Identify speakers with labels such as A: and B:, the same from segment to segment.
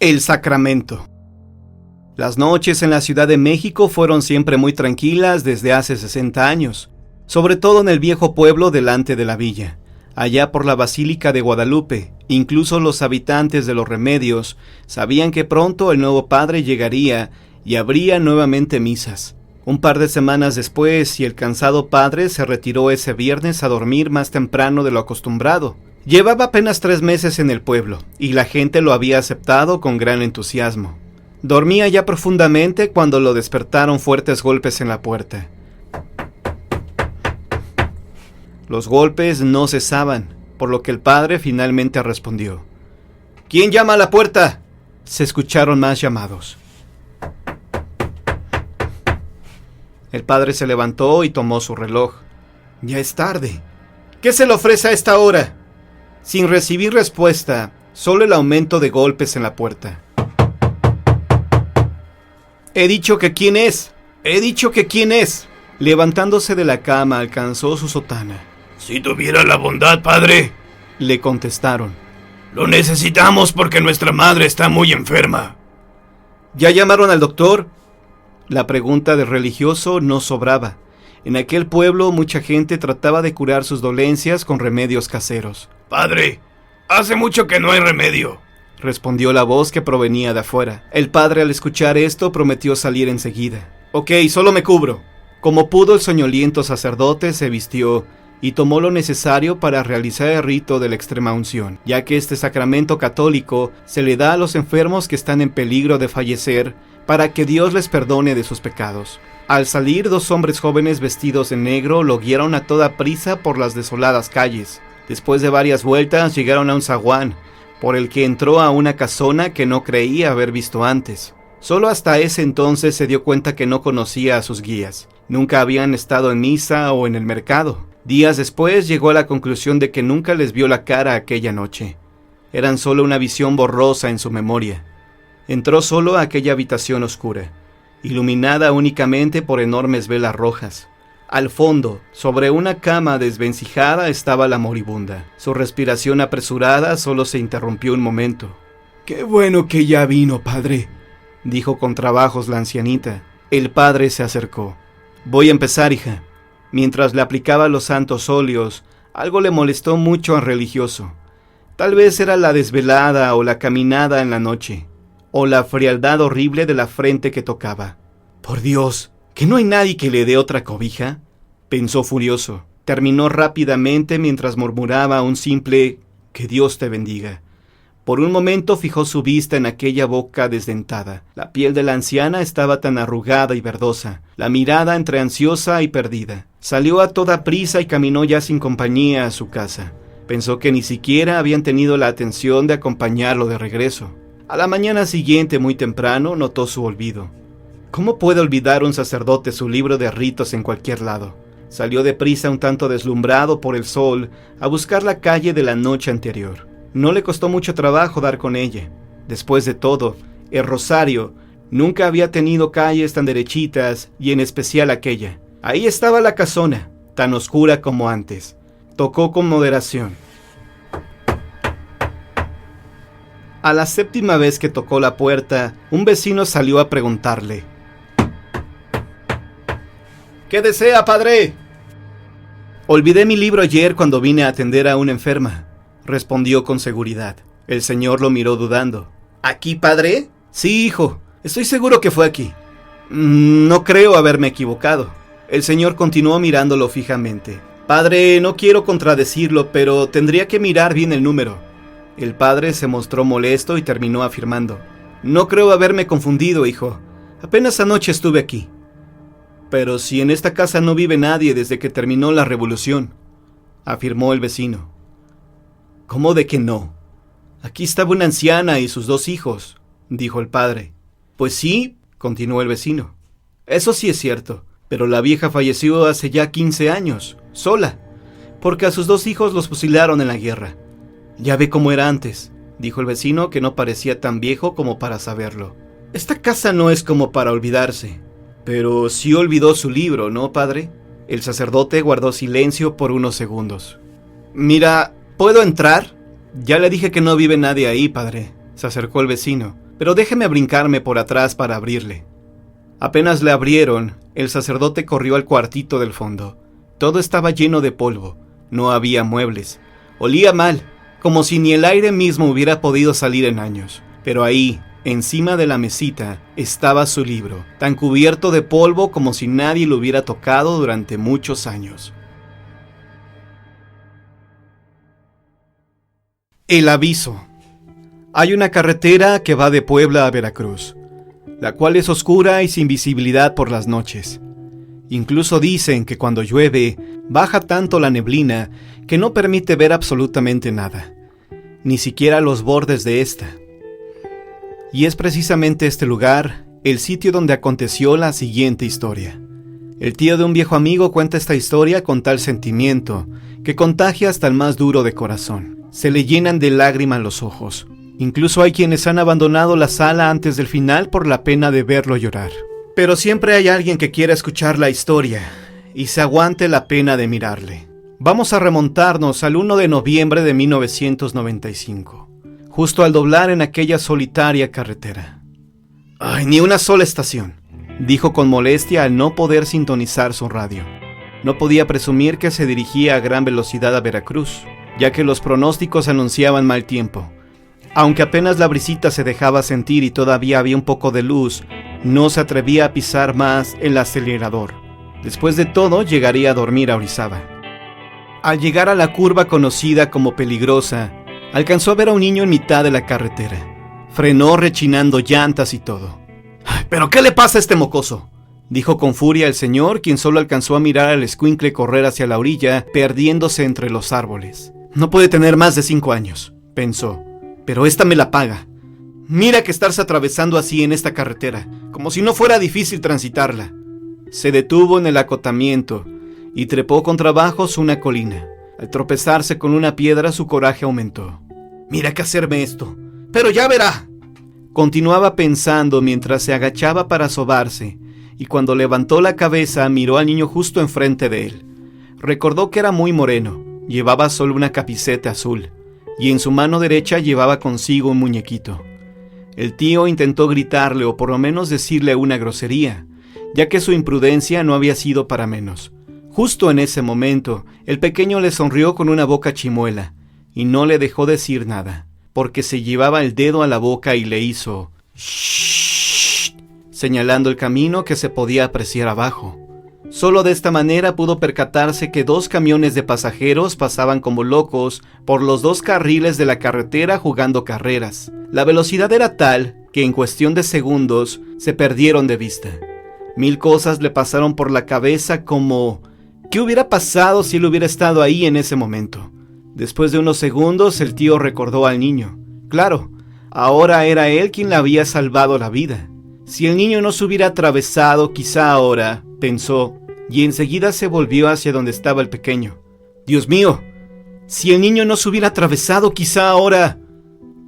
A: El sacramento. Las noches en la Ciudad de México fueron siempre muy tranquilas desde hace 60 años, sobre todo en el viejo pueblo delante de la villa. Allá por la Basílica de Guadalupe, incluso los habitantes de Los Remedios sabían que pronto el nuevo padre llegaría y habría nuevamente misas. Un par de semanas después, y el cansado padre se retiró ese viernes a dormir más temprano de lo acostumbrado. Llevaba apenas 3 meses en el pueblo, y la gente lo había aceptado con gran entusiasmo. Dormía ya profundamente cuando lo despertaron fuertes golpes en la puerta. Los golpes no cesaban, por lo que el padre finalmente respondió. ¿Quién llama a la puerta? Se escucharon más llamados. El padre se levantó y tomó su reloj. Ya es tarde. ¿Qué se le ofrece a esta hora? Sin recibir respuesta, solo el aumento de golpes en la puerta. He dicho que quién es. He dicho que quién es. Levantándose de la cama, alcanzó su sotana.
B: Si tuviera la bondad, padre,
A: le contestaron.
B: Lo necesitamos porque nuestra madre está muy enferma.
A: ¿Ya llamaron al doctor? La pregunta del religioso no sobraba. En aquel pueblo mucha gente trataba de curar sus dolencias con remedios caseros.
B: Padre, hace mucho que no hay remedio,
A: respondió la voz que provenía de afuera. El padre, al escuchar esto, prometió salir enseguida. Ok, solo me cubro. Como pudo, el soñoliento sacerdote se vistió y tomó lo necesario para realizar el rito de la extrema unción, ya que este sacramento católico se le da a los enfermos que están en peligro de fallecer para que Dios les perdone de sus pecados. Al salir, 2 hombres jóvenes vestidos de negro lo guiaron a toda prisa por las desoladas calles. Después de varias vueltas llegaron a un zaguán, por el que entró a una casona que no creía haber visto antes. Solo hasta ese entonces se dio cuenta que no conocía a sus guías. Nunca habían estado en misa o en el mercado. Días después llegó a la conclusión de que nunca les vio la cara aquella noche. Eran solo una visión borrosa en su memoria. Entró solo a aquella habitación oscura, iluminada únicamente por enormes velas rojas. Al fondo, sobre una cama desvencijada, estaba la moribunda. Su respiración apresurada solo se interrumpió un momento. «Qué bueno que ya vino, padre», dijo con trabajos la ancianita. El padre se acercó. «Voy a empezar, hija». Mientras le aplicaba los santos óleos, algo le molestó mucho al religioso. Tal vez era la desvelada o la caminada en la noche, o la frialdad horrible de la frente que tocaba. «Por Dios, ¿que no hay nadie que le dé otra cobija?», pensó furioso. Terminó rápidamente mientras murmuraba un simple «que Dios te bendiga». Por un momento fijó su vista en aquella boca desdentada. La piel de la anciana estaba tan arrugada y verdosa, la mirada entre ansiosa y perdida. Salió a toda prisa y caminó ya sin compañía a su casa. Pensó que ni siquiera habían tenido la atención de acompañarlo de regreso. A la mañana siguiente, muy temprano, notó su olvido. ¿Cómo puede olvidar un sacerdote su libro de ritos en cualquier lado? Salió deprisa, un tanto deslumbrado por el sol, a buscar la calle de la noche anterior. No le costó mucho trabajo dar con ella. Después de todo, el Rosario nunca había tenido calles tan derechitas, y en especial aquella. Ahí estaba la casona, tan oscura como antes. Tocó con moderación. A la 7ª vez que tocó la puerta, un vecino salió a preguntarle. «¿Qué desea, padre?» «Olvidé mi libro ayer cuando vine a atender a una enferma», respondió con seguridad. El señor lo miró dudando. «¿Aquí, padre?» «Sí, hijo. Estoy seguro que fue aquí». «No creo haberme equivocado». El señor continuó mirándolo fijamente. «Padre, no quiero contradecirlo, pero tendría que mirar bien el número». El padre se mostró molesto y terminó afirmando. «No creo haberme confundido, hijo. Apenas anoche estuve aquí». «Pero si en esta casa no vive nadie desde que terminó la revolución», afirmó el vecino. «¿Cómo de que no? Aquí estaba una anciana y sus 2 hijos», dijo el padre. «Pues sí», continuó el vecino. «Eso sí es cierto, pero la vieja falleció hace ya 15 años, sola, porque a sus 2 hijos los fusilaron en la guerra». «Ya ve cómo era antes», dijo el vecino, que no parecía tan viejo como para saberlo. «Esta casa no es como para olvidarse». «Pero sí olvidó su libro, ¿no, padre?» El sacerdote guardó silencio por unos segundos. «Mira, ¿puedo entrar?» «Ya le dije que no vive nadie ahí, padre», se acercó el vecino. pero déjeme brincarme por atrás para abrirle. Apenas le abrieron, el sacerdote corrió al cuartito del fondo. Todo estaba lleno de polvo, no había muebles. Olía mal, como si ni el aire mismo hubiera podido salir en años. Pero ahí, encima de la mesita, estaba su libro, tan cubierto de polvo como si nadie lo hubiera tocado durante muchos años. El aviso. Hay una carretera que va de Puebla a Veracruz, la cual es oscura y sin visibilidad por las noches. Incluso dicen que cuando llueve, baja tanto la neblina que no permite ver absolutamente nada, ni siquiera los bordes de esta. Y es precisamente este lugar, el sitio donde aconteció la siguiente historia. El tío de un viejo amigo cuenta esta historia con tal sentimiento que contagia hasta el más duro de corazón. Se le llenan de lágrimas los ojos. Incluso hay quienes han abandonado la sala antes del final por la pena de verlo llorar. Pero siempre hay alguien que quiera escuchar la historia y se aguante la pena de mirarle. Vamos a remontarnos al 1 de noviembre de 1995, justo al doblar en aquella solitaria carretera. ¡Ay, ni una sola estación!, dijo con molestia al no poder sintonizar su radio. No podía presumir que se dirigía a gran velocidad a Veracruz, ya que los pronósticos anunciaban mal tiempo. Aunque apenas la brisita se dejaba sentir y todavía había un poco de luz, no se atrevía a pisar más el acelerador. Después de todo, llegaría a dormir a Orizaba. Al llegar a la curva conocida como Peligrosa, alcanzó a ver a un niño en mitad de la carretera. Frenó rechinando llantas y todo. ¿Pero qué le pasa a este mocoso?, dijo con furia el señor, quien solo alcanzó a mirar al escuincle correr hacia la orilla, perdiéndose entre los árboles. No puede tener más de 5 años, pensó. Pero esta me la paga. Mira que estarse atravesando así en esta carretera, como si no fuera difícil transitarla. Se detuvo en el acotamiento y trepó con trabajos una colina. Al tropezarse con una piedra, su coraje aumentó. Mira que hacerme esto, pero ya verá. Continuaba pensando mientras se agachaba para sobarse, y cuando levantó la cabeza miró al niño justo enfrente de él. Recordó que era muy moreno, llevaba solo una capiseta azul, y en su mano derecha llevaba consigo un muñequito. El tío intentó gritarle o por lo menos decirle una grosería, ya que su imprudencia no había sido para menos. Justo en ese momento, el pequeño le sonrió con una boca chimuela, y no le dejó decir nada, porque se llevaba el dedo a la boca y le hizo «shh», señalando el camino que se podía apreciar abajo. Solo de esta manera pudo percatarse que 2 camiones de pasajeros pasaban como locos por los 2 carriles de la carretera jugando carreras. La velocidad era tal que en cuestión de segundos se perdieron de vista. 1000 cosas le pasaron por la cabeza como ¿qué hubiera pasado si él hubiera estado ahí en ese momento? Después de unos segundos el tío recordó al niño. Claro, ahora era él quien le había salvado la vida. Si el niño no se hubiera atravesado, quizá ahora, pensó, y enseguida se volvió hacia donde estaba el pequeño. Dios mío, si el niño no se hubiera atravesado, quizá ahora,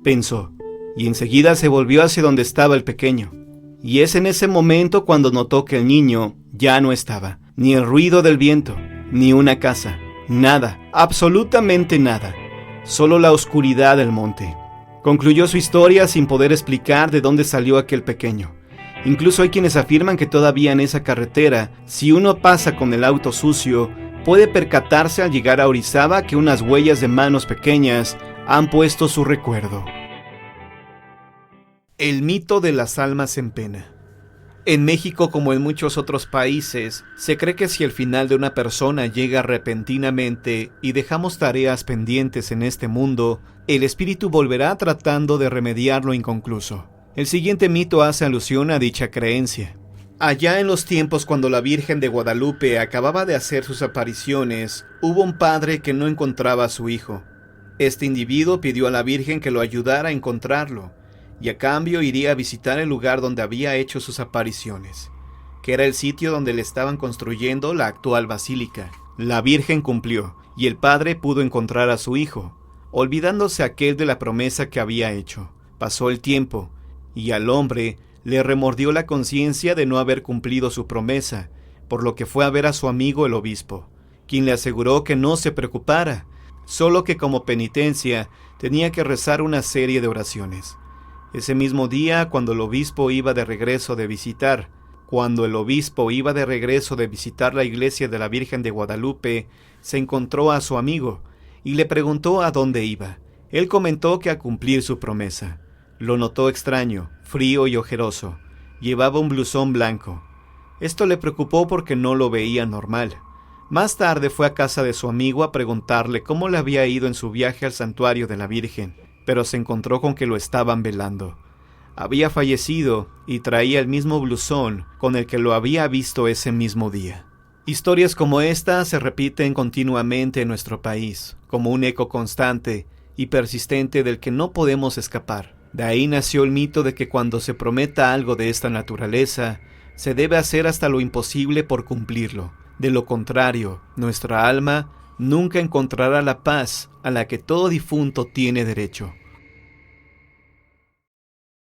A: pensó, y enseguida se volvió hacia donde estaba el pequeño. Y es en ese momento cuando notó que el niño ya no estaba. Ni el ruido del viento, ni una casa, nada, absolutamente nada. Solo la oscuridad del monte. Concluyó su historia sin poder explicar de dónde salió aquel pequeño. Incluso hay quienes afirman que todavía en esa carretera, si uno pasa con el auto sucio, puede percatarse al llegar a Orizaba que unas huellas de manos pequeñas han puesto su recuerdo. El mito de las almas en pena. En México, como en muchos otros países, se cree que si el final de una persona llega repentinamente y dejamos tareas pendientes en este mundo, el espíritu volverá tratando de remediar lo inconcluso. El siguiente mito hace alusión a dicha creencia. Allá en los tiempos cuando la Virgen de Guadalupe acababa de hacer sus apariciones, hubo un padre que no encontraba a su hijo. Este individuo pidió a la Virgen que lo ayudara a encontrarlo, y a cambio iría a visitar el lugar donde había hecho sus apariciones, que era el sitio donde le estaban construyendo la actual basílica. La Virgen cumplió, y el padre pudo encontrar a su hijo, olvidándose aquel de la promesa que había hecho. Pasó el tiempo, y al hombre le remordió la conciencia de no haber cumplido su promesa, por lo que fue a ver a su amigo el obispo, quien le aseguró que no se preocupara, solo que como penitencia tenía que rezar una serie de oraciones. Ese mismo día, cuando el obispo iba de regreso de visitar la iglesia de la Virgen de Guadalupe, se encontró a su amigo y le preguntó a dónde iba. Él comentó que a cumplir su promesa. Lo notó extraño, frío y ojeroso. Llevaba un blusón blanco. Esto le preocupó porque no lo veía normal. Más tarde fue a casa de su amigo a preguntarle cómo le había ido en su viaje al santuario de la Virgen, pero se encontró con que lo estaban velando. Había fallecido y traía el mismo blusón con el que lo había visto ese mismo día. Historias como esta se repiten continuamente en nuestro país, como un eco constante y persistente del que no podemos escapar. De ahí nació el mito de que cuando se prometa algo de esta naturaleza, se debe hacer hasta lo imposible por cumplirlo. De lo contrario, nuestra alma nunca encontrará la paz a la que todo difunto tiene derecho.